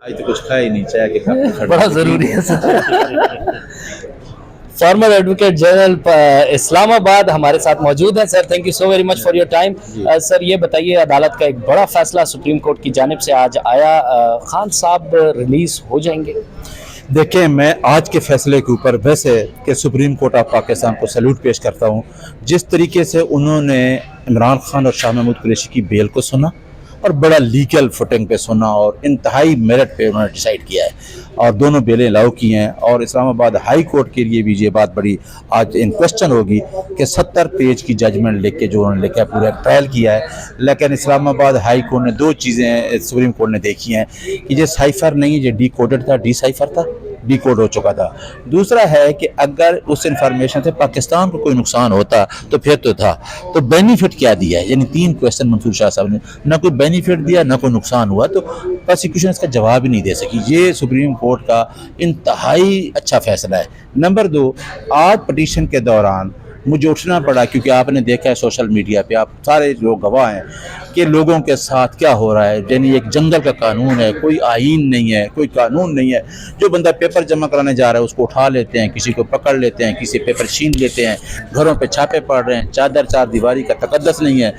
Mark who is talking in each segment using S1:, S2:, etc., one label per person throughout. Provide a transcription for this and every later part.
S1: आज तो कुछ खा ही नहीं, चाय के कप खड़े
S2: बड़ा ज़रूरी है sir. Farmer advocate general Islamabad हमारे साथ मौजूद हैं। Sir, thank you so very much for your time. Sir, ये बताइए, अदालत का एक बड़ा फैसला सुप्रीम कोर्ट की जानिब से आज आया, खान साहब रिलीज हो जाएंगे?
S1: देखें, मैं आज के फैसले के ऊपर वैसे कि सुप्रीम कोर्ट ऑफ पाकिस्तान को सैल्यूट पेश करता हूँ। जिस तरीके से उन्होंने इमरान खान और शाह महमूद कुरैशी की बेल को सुना और बड़ा लीगल फुटिंग पे सुना और इंतहाई मेरिट पे उन्होंने डिसाइड किया है और दोनों बेलें अलाउ की हैं। और इस्लामाबाद हाई कोर्ट के लिए भी ये बात बड़ी आज इन क्वेश्चन होगी कि 70 पेज की जजमेंट लिख के जो उन्होंने लिखा है, पूरा ट्रायल किया है। लेकिन इस्लामाबाद हाई कोर्ट ने दो चीज़ें सुप्रीम कोर्ट ने देखी हैं कि ये साइफर नहीं, ये डी कोडेड था, डी साइफर था, डी कोड हो चुका था। दूसरा है कि अगर उस इंफॉर्मेशन से पाकिस्तान को कोई नुकसान होता तो फिर तो था, तो बेनिफिट क्या दिया है, यानी 3 क्वेश्चन मंसूर शाह साहब ने, ना कोई बेनिफिट दिया ना कोई नुकसान हुआ, तो प्रोसिक्यूशन इसका जवाब ही नहीं दे सकी। ये सुप्रीम कोर्ट का इंतहाई अच्छा फैसला है। नंबर 2, आज पटिशन के दौरान मुझे उठना पड़ा क्योंकि आपने देखा है सोशल मीडिया पे, आप सारे लोग गवाह हैं कि लोगों के साथ क्या हो रहा है। यानी एक जंगल का कानून है, कोई आईन नहीं है, कोई कानून नहीं है। जो बंदा पेपर जमा कराने जा रहा है उसको उठा लेते हैं, किसी को पकड़ लेते हैं, किसी पेपर छीन लेते हैं, घरों पे छापे पड़ रहे हैं। चादर चार दीवारी का तकद्दस नहीं है।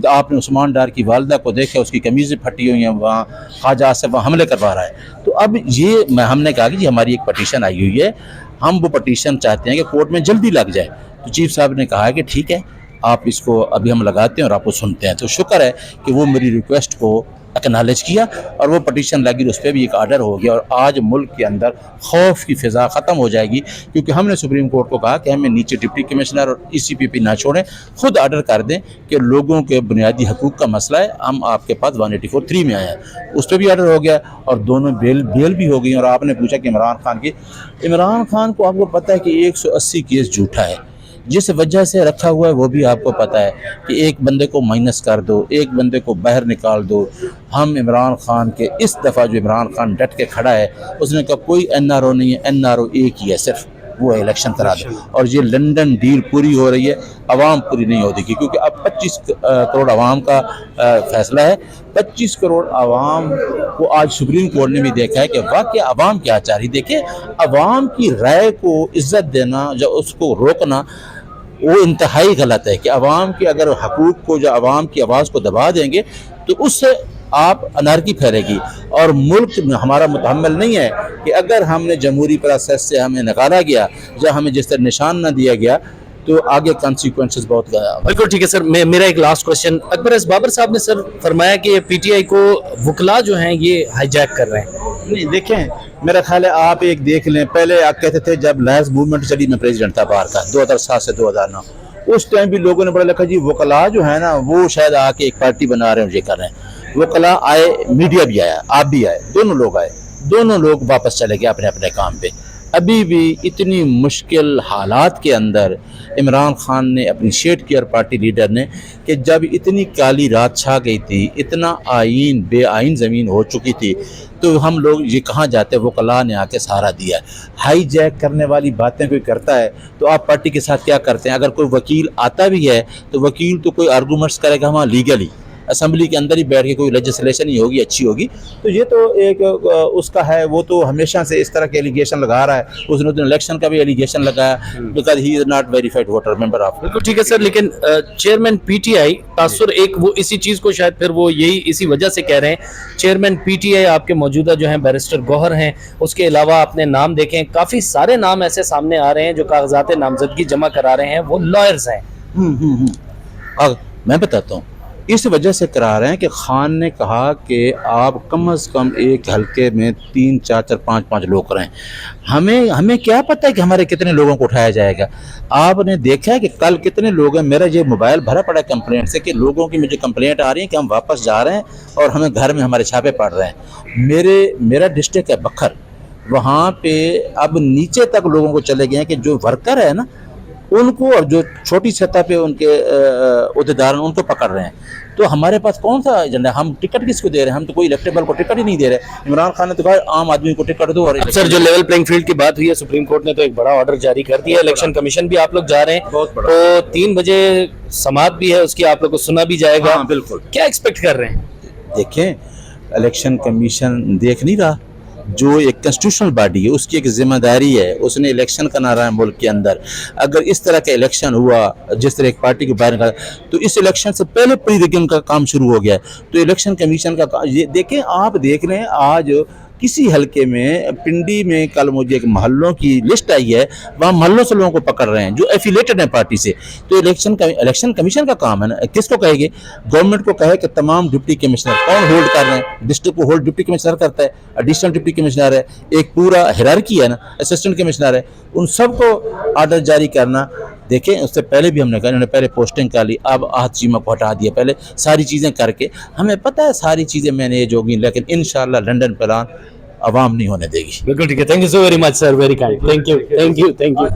S1: आपने उस्मान डार की वालदा को देखा, उसकी कमीज़ें फटी हुई हैं, वहाँ ख्वाजा आसिफ वहाँ हमले करवा रहा है। तो अब ये हमने कहा कि जी हमारी एक पटिशन आई हुई है, हम वो पटिशन चाहते हैं कि कोर्ट में जल्दी लग जाए। तो चीफ साहब ने कहा है कि ठीक है, आप इसको अभी हम लगाते हैं और आपको सुनते हैं। तो शुक्र है कि वो मेरी रिक्वेस्ट को एक्नॉलेज किया और वो पटिशन लगी, उस पर भी एक आर्डर हो गया और आज मुल्क के अंदर खौफ की फ़िज़ा ख़त्म हो जाएगी। क्योंकि हमने सुप्रीम कोर्ट को कहा कि हमें नीचे डिप्टी कमिश्नर और ECPP ना छोड़ें, खुद आर्डर कर दें कि लोगों के बुनियादी हकूक़ का मसला है, हम आपके पास 184(3) में आए हैं। उस पर भी आर्डर हो गया और दोनों बेल भी हो गई। और आपने पूछा कि इमरान खान को आपको पता है कि 180 केस झूठा है, जिस वजह से रखा हुआ है वो भी आपको पता है कि एक बंदे को माइनस कर दो, एक बंदे को बाहर निकाल दो। हम इमरान खान के इस दफ़ा जो इमरान खान डट के खड़ा है, उसने कहा कोई NRO नहीं है, NRO एक ही है, सिर्फ वो इलेक्शन करा दो। और ये लंदन डील पूरी हो रही है, आवाम पूरी नहीं होती क्योंकि अब 25 करोड़ आवाम का फैसला है। 25 करोड़ आवाम को आज सुप्रीम कोर्ट ने भी देखा है कि वाकई आवाम क्या चाह रही। देखिए, आवाम की राय को इज्जत देना या उसको रोकना वो इंतहाई गलत है कि आवाम के अगर हकूक़ को, जो आवाम की आवाज़ को दबा देंगे तो उससे आप अनारकी फैलेगी। और मुल्क हमारा मुतहम्मिल नहीं है कि अगर हमने जमहूरी प्रोसेस से हमें निकाला गया या हमें जिस तरह निशान न दिया गया तो आगे कॉन्सिक्वेंसेस बहुत गया।
S2: बिल्कुल ठीक है सर। मेरा एक last question, Akbar S Babar साहब ने सर फरमाया कि PTI को वकला जो हैं ये हाईजैक कर रहे हैं।
S1: नहीं, देखें, मेरा ख्याल है आप एक देख लें, पहले आप कहते थे जब लायंस मूवमेंट चली, मैं प्रेसिडेंट था बाहर का 2007 से 2009, उस टाइम भी लोगों ने बड़ा लिखा जी वकला जो है ना वो शायद आके एक पार्टी बना रहे हैं, ये कर रहे हैं। वकला आए, मीडिया भी आया, आप भी आए, दोनों लोग आए, दोनों लोग वापस चले गए अपने अपने काम पे। अभी भी इतनी मुश्किल हालात के अंदर इमरान खान ने अप्रिशिएट किया, पार्टी लीडर ने, कि जब इतनी काली रात छा गई थी, इतना आइन बेआइन ज़मीन हो चुकी थी, तो हम लोग ये कहाँ जाते, वो वकला ने आके सहारा दिया। हाई जैक करने वाली बातें कोई करता है तो आप पार्टी के साथ क्या करते हैं? अगर कोई वकील आता भी है तो वकील तो कोई आर्गूमेंट्स करेगा वहाँ लीगली, असम्बली के अंदर ही बैठ के, कोई लेजिस्लेशन ही होगी, अच्छी होगी। तो ये तो एक उसका है, वो तो हमेशा से इस तरह के एलिगेशन लगा रहा है। उसने तो इलेक्शन का भी एलिगेशन लगाया because he is not verified voter member of.
S2: बिल्कुल ठीक है सर, लेकिन चेयरमैन PTI तासुर एक वो इसी चीज़ को शायद फिर वो यही इसी वजह से कह रहे हैं। चेयरमैन PTI आपके मौजूदा जो हैं बैरिस्टर गौहर हैं, उसके अलावा अपने नाम देखें, काफ़ी सारे नाम ऐसे सामने आ रहे हैं जो कागजात नामजदगी जमा करा रहे हैं, वो लॉयर्स हैं।
S1: मैं बताता हूँ, इस वजह से करा रहे हैं कि खान ने कहा कि आप कम से कम एक हलके में 3, 4, 5 लोग करें। हमें क्या पता है कि हमारे कितने लोगों को उठाया जाएगा। आपने देखा है कि कल कितने लोग हैं, मेरा ये मोबाइल भरा पड़ा है कंप्लेंट से कि लोगों की मुझे कंप्लेंट आ रही है कि हम वापस जा रहे हैं और हमें घर में हमारे छापे पड़ रहे हैं। मेरा डिस्ट्रिक्ट है बखर, वहाँ पे अब नीचे तक लोगों को चले गए हैं कि जो वर्कर है ना उनको, और जो छोटी सतह पे उनके अहदेदार उनको पकड़ रहे हैं। तो हमारे पास कौन सा एजेंडा? हम टिकट किसको दे रहे हैं? हम तो कोई इलेक्टेबल को टिकट ही नहीं दे रहे। इमरान खान ने तो कहा आम आदमी को टिकट दो। और
S2: सर, जो लेवल प्लेइंग फील्ड की बात हुई है, सुप्रीम कोर्ट ने तो एक बड़ा ऑर्डर जारी कर दिया, इलेक्शन कमीशन भी आप लोग जा रहे हैं, तो 3 बजे समाअत भी है उसकी, आप लोग को सुना भी जाएगा।
S1: हाँ, बिल्कुल।
S2: क्या एक्सपेक्ट कर रहे हैं?
S1: देखें, इलेक्शन कमीशन देख नहीं रहा? जो एक कॉन्स्टिट्यूशनल बॉडी है उसकी एक जिम्मेदारी है, उसने इलेक्शन कराना है मुल्क के अंदर। अगर इस तरह का इलेक्शन हुआ जिस तरह एक पार्टी को बाहर निकाला, तो इस इलेक्शन से पहले प्री रिगिंग का काम शुरू हो गया है। तो इलेक्शन कमीशन का ये देखें, आप देख रहे हैं आज किसी हलके में पिंडी में कल मुझे एक महल्लों की लिस्ट आई है, वहाँ महल्लों से लोगों को पकड़ रहे हैं जो एफिलेटेड हैं पार्टी से। तो इलेक्शन कमीशन का काम है ना, किसको कहेंगे? गवर्नमेंट को कहे कि तमाम डिप्टी कमिश्नर कौन होल्ड कर रहे हैं, डिस्ट्रिक्ट को होल्ड डिप्टी कमिश्नर करता है, एडिशनल डिप्टी कमिश्नर है, एक पूरा हायरार्की है ना, असिस्टेंट कमिश्नर है, उन सबको आर्डर जारी करना। देखें, उससे पहले भी हमने कहा, इन्होंने पहले पोस्टिंग कर ली, अब आहत चीमा को हटा दिया, पहले सारी चीज़ें करके हमें पता है सारी चीज़ें मैनेज होगी, लेकिन इंशाल्लाह लंदन प्लान अवाम नहीं होने देगी।
S2: बिल्कुल ठीक है, thank you so very much sir, very kind, thank you thank you thank you.